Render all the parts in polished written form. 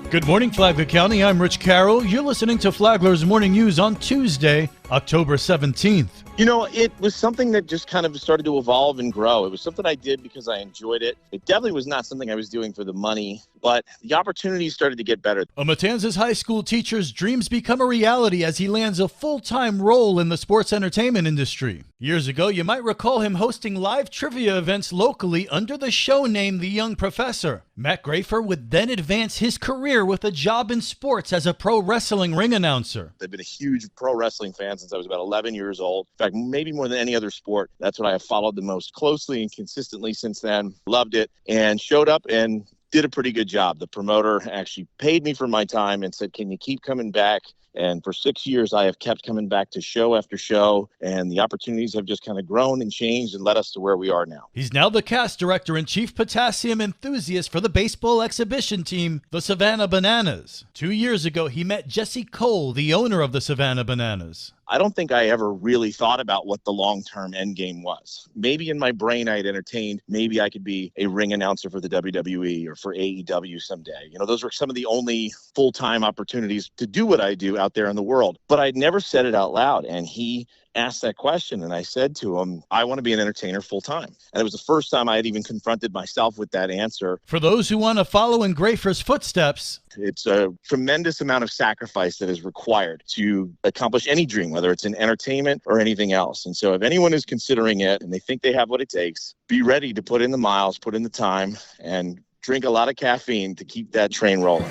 Good morning, Flagler County. I'm Rich Carroll. You're listening to Flagler's Morning News on Tuesday, October 17th. You know, it was something that just kind of started to evolve and grow. It was something I did because I enjoyed it. It definitely was not something I was doing for the money, but the opportunities started to get better. A Matanzas high school teacher's dreams become a reality as he lands a full-time role in the sports entertainment industry. Years ago, you might recall him hosting live trivia events locally under the show name The Young Professor. Matt Grafer would then advance his career with a job in sports as a pro wrestling ring announcer. I've been a huge pro wrestling fan since I was about 11 years old. In fact, maybe more than any other sport. That's what I have followed the most closely and consistently since then. Loved it and showed up and did a pretty good job. The promoter actually paid me for my time and said, "Can you keep coming back?" And for 6 years, I have kept coming back to show after show, and the opportunities have just kind of grown and changed and led us to where we are now. He's now the cast director and chief potassium enthusiast for the baseball exhibition team, the Savannah Bananas. 2 years ago, he met Jesse Cole, the owner of the Savannah Bananas. I don't think I ever really thought about what the long-term end game was. Maybe in my brain I had entertained, maybe I could be a ring announcer for the WWE or for AEW someday. You know, those were some of the only full-time opportunities to do what I do out there in the world. But I'd never said it out loud. And he asked that question, and I said to him, I want to be an entertainer full-time. And it was the first time I had even confronted myself with that answer. For those who want to follow in Grafer's footsteps, it's a tremendous amount of sacrifice that is required to accomplish any dream, whether it's in entertainment or anything else. And so if anyone is considering it and they think they have what it takes, be ready to put in the miles, put in the time, and drink a lot of caffeine to keep that train rolling.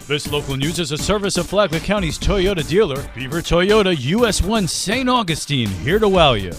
This local news is a service of Flagler County's Toyota dealer, Beaver Toyota, US 1 St. Augustine, here to wow you.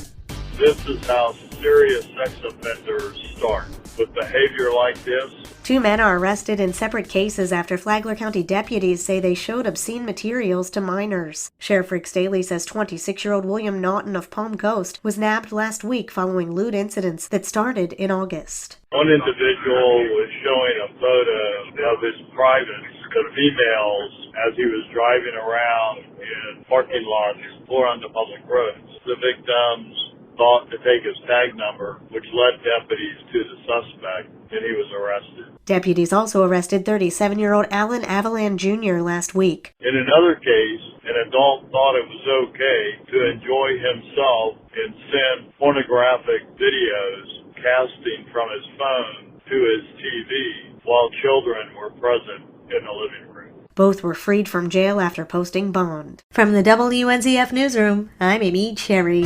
This is how serious sex offenders start. With behavior like this, 2 men are arrested in separate cases after Flagler County deputies say they showed obscene materials to minors. Sheriff Rick Staley says 26-year-old William Naughton of Palm Coast was nabbed last week following lewd incidents that started in August. one individual was showing a photo of his privates to females as he was driving around in parking lots or on the public roads. The victims thought to take his tag number, which led deputies to the suspect, and he was arrested. Deputies also arrested 37-year-old Alan Avalan Jr. last week. In another case, an adult thought it was okay to enjoy himself and send pornographic videos casting from his phone to his TV while children were present in the living room. Both were freed from jail after posting bond. From the WNZF Newsroom, I'm Amy Cherry.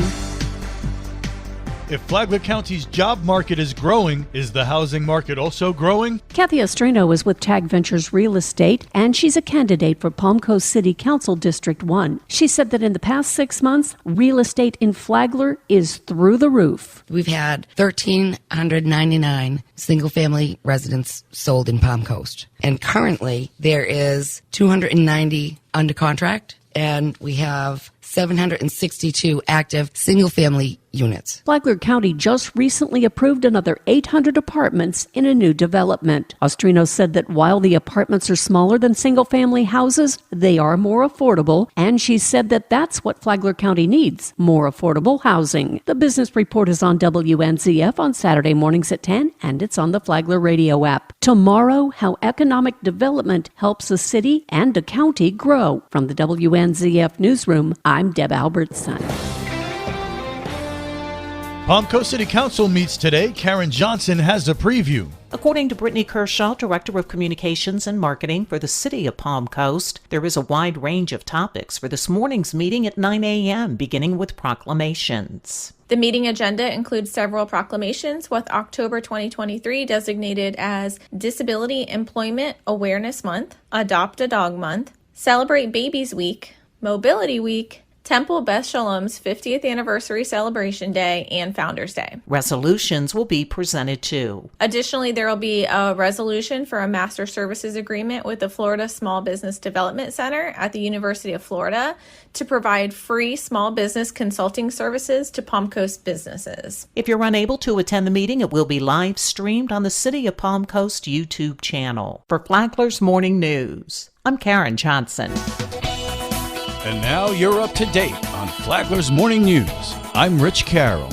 If Flagler County's job market is growing, is the housing market also growing? Kathy Ostrino is with Tag Ventures Real Estate, and she's a candidate for Palm Coast City Council District 1. She said that in the past 6 months, real estate in Flagler is through the roof. We've had 1,399 single-family residents sold in Palm Coast. And currently, there is 290 under contract, and we have 762 active single-family units. Flagler County just recently approved another 800 apartments in a new development. Ostrino said that while the apartments are smaller than single-family houses, they are more affordable, and she said that that's what Flagler County needs, more affordable housing. The Business Report is on WNZF on Saturday mornings at 10, and it's on the Flagler radio app. Tomorrow, how economic development helps a city and a county grow. From the WNZF Newsroom, I'm Deb Albertson. Palm Coast City Council meets today. Karen Johnson has a preview. According to Brittany Kershaw, Director of Communications and Marketing for the City of Palm Coast, there is a wide range of topics for this morning's meeting at 9 a.m., beginning with proclamations. The meeting agenda includes several proclamations, with October 2023 designated as Disability Employment Awareness Month, Adopt a Dog Month, Celebrate Babies Week, Mobility Week, Temple Beth Shalom's 50th Anniversary Celebration Day, and Founders Day. Resolutions will be presented too. Additionally, there will be a resolution for a master services agreement with the Florida Small Business Development Center at the University of Florida to provide free small business consulting services to Palm Coast businesses. If you're unable to attend the meeting, it will be live streamed on the City of Palm Coast YouTube channel. For Flagler's Morning News, I'm Karen Johnson. And now you're up to date on Flagler's Morning News. I'm Rich Carroll.